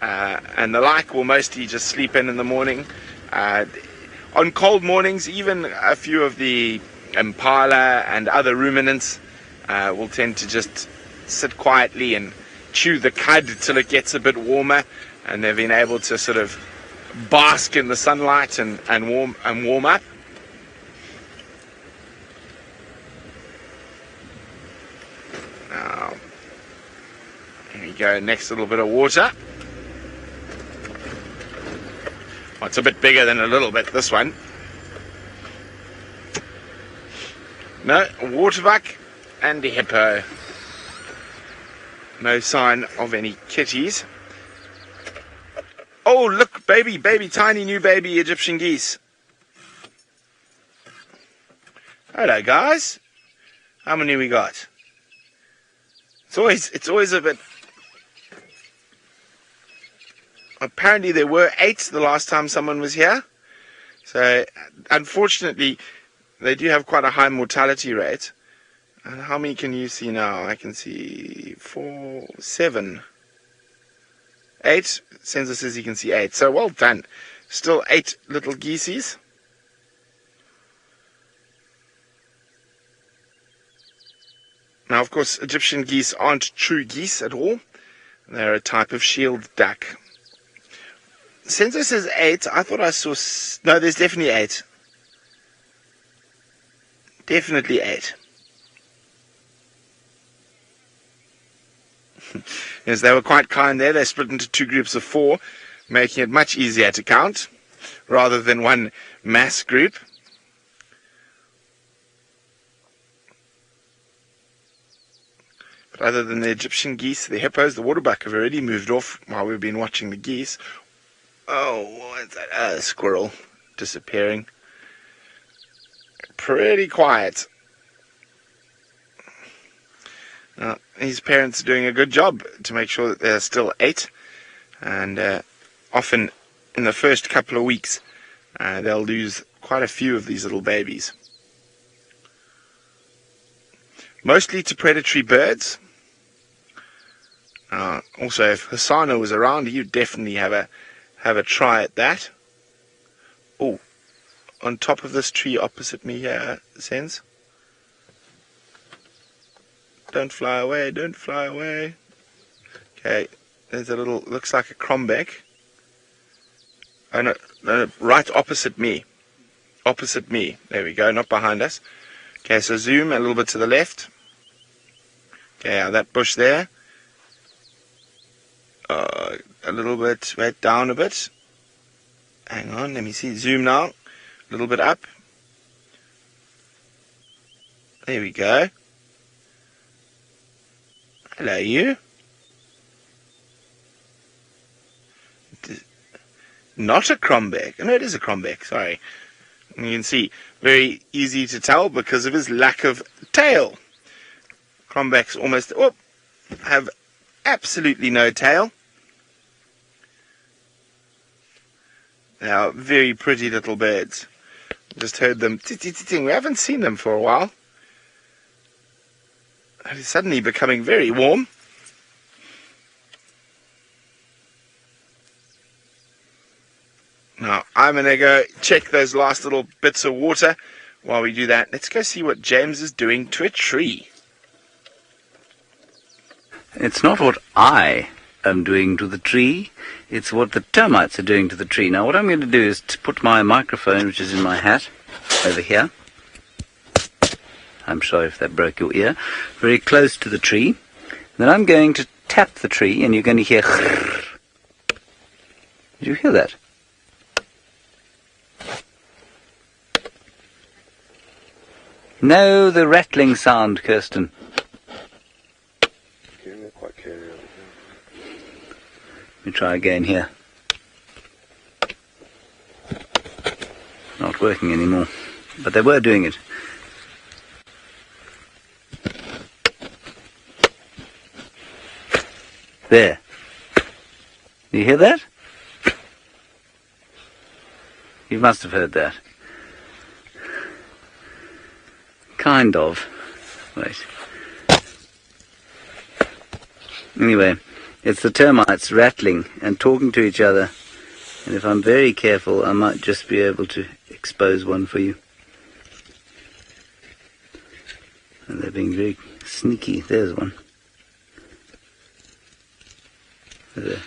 and the like will mostly just sleep in the morning. On cold mornings, even a few of the impala and other ruminants will tend to just sit quietly and chew the cud till it gets a bit warmer, and they've been able to sort of bask in the sunlight and warm up. Now, here we go, next little bit of water. Well, it's a bit bigger than a little bit, this one. No, waterbuck and a hippo. No sign of any kitties. Oh, look, baby, tiny new baby Egyptian geese. Hello, guys. How many we got? It's always a bit... Apparently there were 8 the last time someone was here. So, unfortunately, they do have quite a high mortality rate. And how many can you see now? I can see 4, 7... 8. Sensor says you can see 8. So well done. Still 8 little geeseys. Now, of course, Egyptian geese aren't true geese at all. They're a type of shield duck. Sensor says 8. I thought I saw... No, there's definitely 8. Definitely 8. Yes, they were quite kind there. They split into 2 groups of 4, making it much easier to count rather than one mass group. But other than the Egyptian geese, the hippos, the waterbuck have already moved off while we've been watching the geese. Oh, what's that? A squirrel disappearing. Pretty quiet. His parents are doing a good job to make sure that there are still 8, and often in the first couple of weeks they'll lose quite a few of these little babies, mostly to predatory birds. Also, if Hosana was around, you'd definitely have a try at that. Oh, on top of this tree opposite me here, Sense. Don't fly away, don't fly away. Okay, there's a little, looks like a crombeck. Oh no, no, right opposite me. Opposite me. There we go, not behind us. Okay, so zoom a little bit to the left. Okay, that bush there. A little bit, right down a bit. Hang on, let me see. Zoom now. A little bit up. There we go. Hello, you. Not a crombeck. No, it is a crombeck, sorry. You can see, very easy to tell because of his lack of tail. Crombecks almost have absolutely no tail. They are very pretty little birds. Just heard them ting. We haven't seen them for a while. It is suddenly becoming very warm. Now, I'm going to go check those last little bits of water. While we do that, let's go see what James is doing to a tree. It's not what I am doing to the tree, it's what the termites are doing to the tree. Now, what I'm going to do is to put my microphone, which is in my hat, over here. I'm sorry if that broke your ear. Very close to the tree. Then I'm going to tap the tree, and you're going to hear... Did you hear that? No, the rattling sound, Kirsten. Let me try again here. Not working anymore, but they were doing it. There. You hear that? You must have heard that. Kind of. Wait. Anyway, it's the termites rattling and talking to each other. And if I'm very careful, I might just be able to expose one for you. And they're being very sneaky. There's one. There.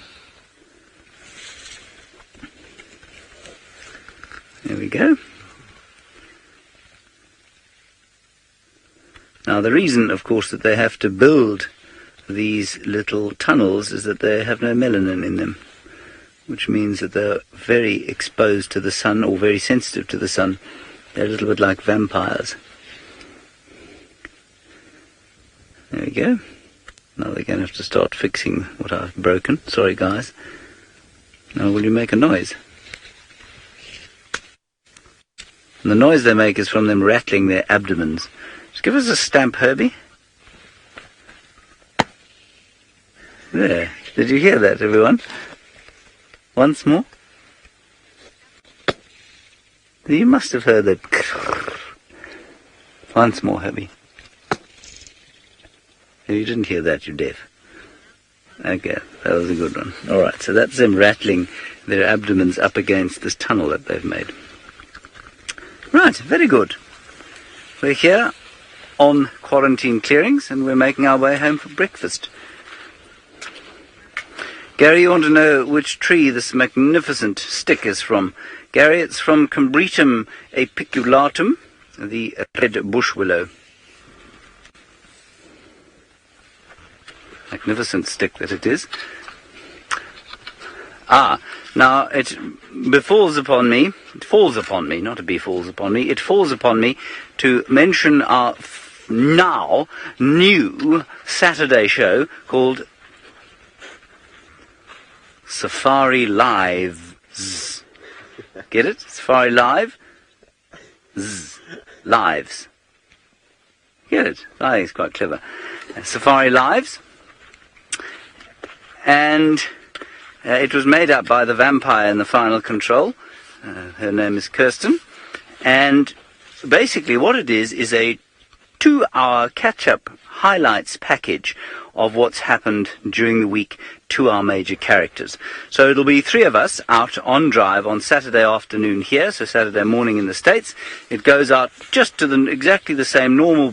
There we go. Now the reason, of course, that they have to build these little tunnels is that they have no melanin in them, which means that they're very exposed to the sun or very sensitive to the sun. They're a little bit like vampires. There we go. Now they're going to have to start fixing what I've broken. Sorry, guys. Now will you make a noise? And the noise they make is from them rattling their abdomens. Just give us a stamp, Herbie. There. Did you hear that, everyone? Once more. You must have heard that. Once more, Herbie. You didn't hear that, you're deaf. Okay, that was a good one. Alright, so that's them rattling their abdomens up against this tunnel that they've made. Right, very good. We're here on quarantine clearings and we're making our way home for breakfast. Gary, you want to know which tree this magnificent stick is from? Gary, it's from Combretum apiculatum, the red bush willow. Magnificent stick that it is. Now it falls upon me, not to be falls upon me, it falls upon me to mention our now new Saturday show called Safari Live. Get it? Safari Live? Lives. Get it? I think it's quite clever. Safari Lives. And it was made up by the vampire in the final control. Her name is Kirsten. And basically what it is a 2-hour catch-up highlights package of what's happened during the week to our major characters. So it'll be 3 of us out on drive on Saturday afternoon here, so Saturday morning in the States. It goes out just to exactly the same normal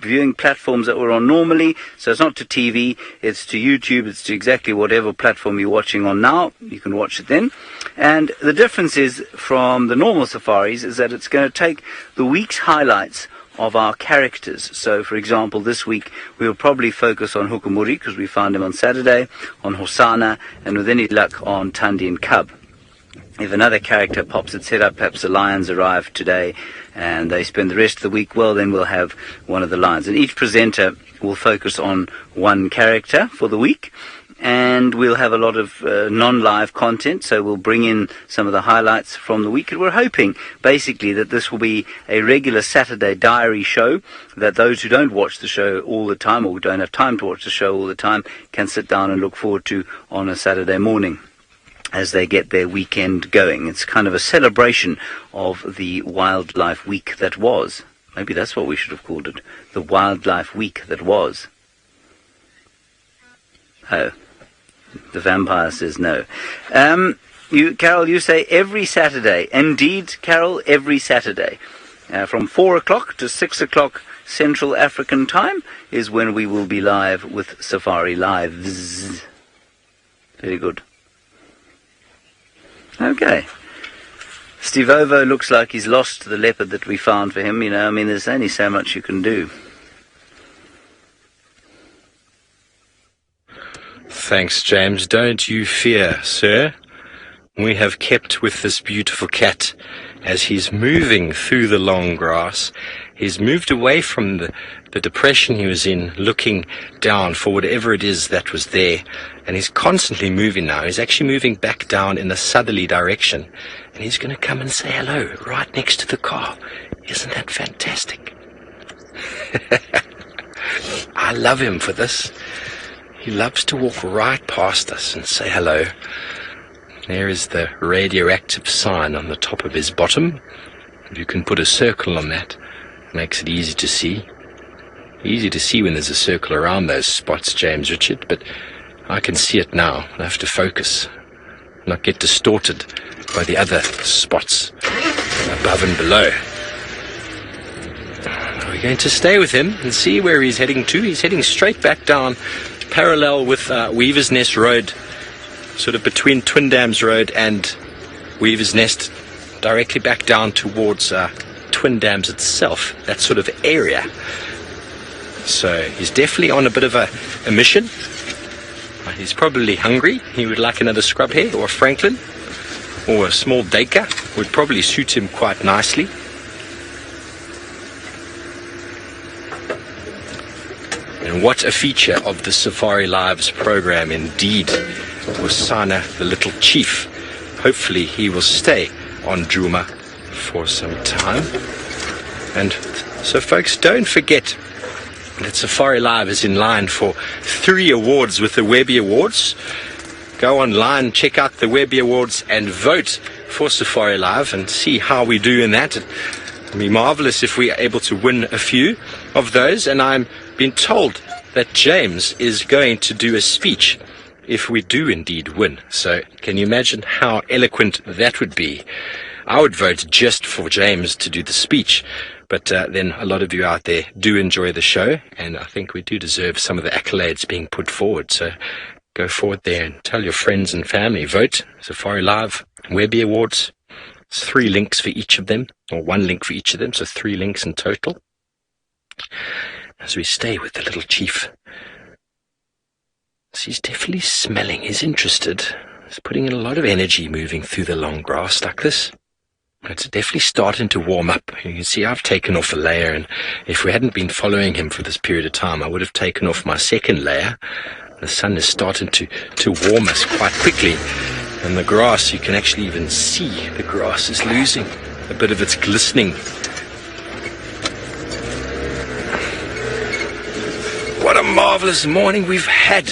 viewing platforms that we're on normally. So it's not to TV, it's to YouTube, it's to exactly whatever platform you're watching on now. You can watch it then. And the difference is from the normal safaris is that it's going to take the week's highlights of our characters. So, for example, this week we'll probably focus on Hukumuri because we found him on Saturday, on Hosana, and with any luck on Tandi and Cub. If another character pops its head up, perhaps the lions arrive today and they spend the rest of the week, well, then we'll have one of the lions. And each presenter will focus on one character for the week. And we'll have a lot of non-live content, so we'll bring in some of the highlights from the week. And we're hoping, basically, that this will be a regular Saturday diary show, that those who don't watch the show all the time, or who don't have time to watch the show all the time, can sit down and look forward to on a Saturday morning as they get their weekend going. It's kind of a celebration of the wildlife week that was. Maybe that's what we should have called it, the wildlife week that was. Oh. The vampire says no. Carol, you say every Saturday. Indeed, Carol, every Saturday. From 4 o'clock to 6 o'clock Central African time is when we will be live with Safari Lives. Very good. Okay. Stivovo looks like he's lost the leopard that we found for him. There's only so much you can do. Thanks, James. Don't you fear, sir. We have kept with this beautiful cat as he's moving through the long grass. He's moved away from the depression he was in, looking down for whatever it is that was there. And he's constantly moving now. He's actually moving back down in the southerly direction. And he's going to come and say hello right next to the car. Isn't that fantastic? I love him for this. He loves to walk right past us and say hello. There is the radioactive sign on the top of his bottom. If you can put a circle on that, it makes it easy to see. Easy to see when there's a circle around those spots, James Richard, but I can see it now. I have to focus, not get distorted by the other spots above and below. We're going to stay with him and see where he's heading to. He's heading straight back down, parallel with Weaver's Nest Road, sort of between Twin Dams Road and Weaver's Nest, directly back down towards Twin Dams itself, that sort of area. So he's definitely on a bit of a mission. He's probably hungry. He would like another scrub hare or a Franklin or a small Dacre. Would probably suit him quite nicely. And what a feature of the Safari Lives program indeed. Hosana, the little chief. Hopefully he will stay on Djuma for some time. And so folks, don't forget that Safari Live is in line for 3 awards with the Webby Awards. Go online, check out the Webby Awards and vote for Safari Live and see how we do in that. It'd be marvelous if we are able to win a few of those. And I'm been told that James is going to do a speech if we do indeed win. So can you imagine how eloquent that would be? I would vote just for James to do the speech, but then a lot of you out there do enjoy the show, and I think we do deserve some of the accolades being put forward. So go forward there and tell your friends and family. Vote Safari Live Webby Awards. It's 3 links for each of them, or 1 link for each of them, so 3 links in total. As we stay with the little chief. So he's definitely smelling. He's interested. He's putting in a lot of energy moving through the long grass like this. It's definitely starting to warm up. You can see I've taken off a layer, and if we hadn't been following him for this period of time, I would have taken off my second layer. The sun is starting to warm us quite quickly. And the grass, you can actually even see the grass is losing a bit of its glistening. What a marvelous morning we've had,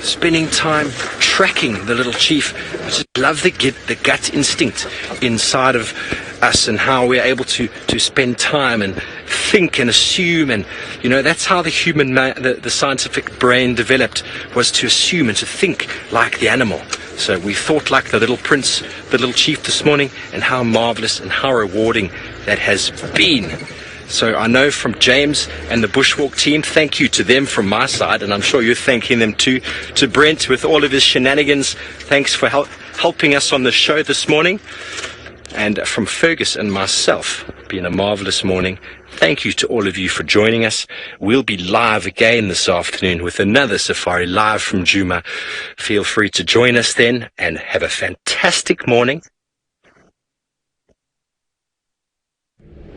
spending time tracking the little chief. I just love the gut instinct inside of us and how we're able to spend time and think and assume. And, that's how the human, the scientific brain developed, was to assume and to think like the animal. So we thought like the little prince, the little chief this morning, and how marvelous and how rewarding that has been. So I know from James and the Bushwalk team, thank you to them from my side, and I'm sure you're thanking them too. To Brent with all of his shenanigans, thanks for helping us on the show this morning. And from Fergus and myself, been a marvelous morning. Thank you to all of you for joining us. We'll be live again this afternoon with another safari live from Djuma. Feel free to join us then, and have a fantastic morning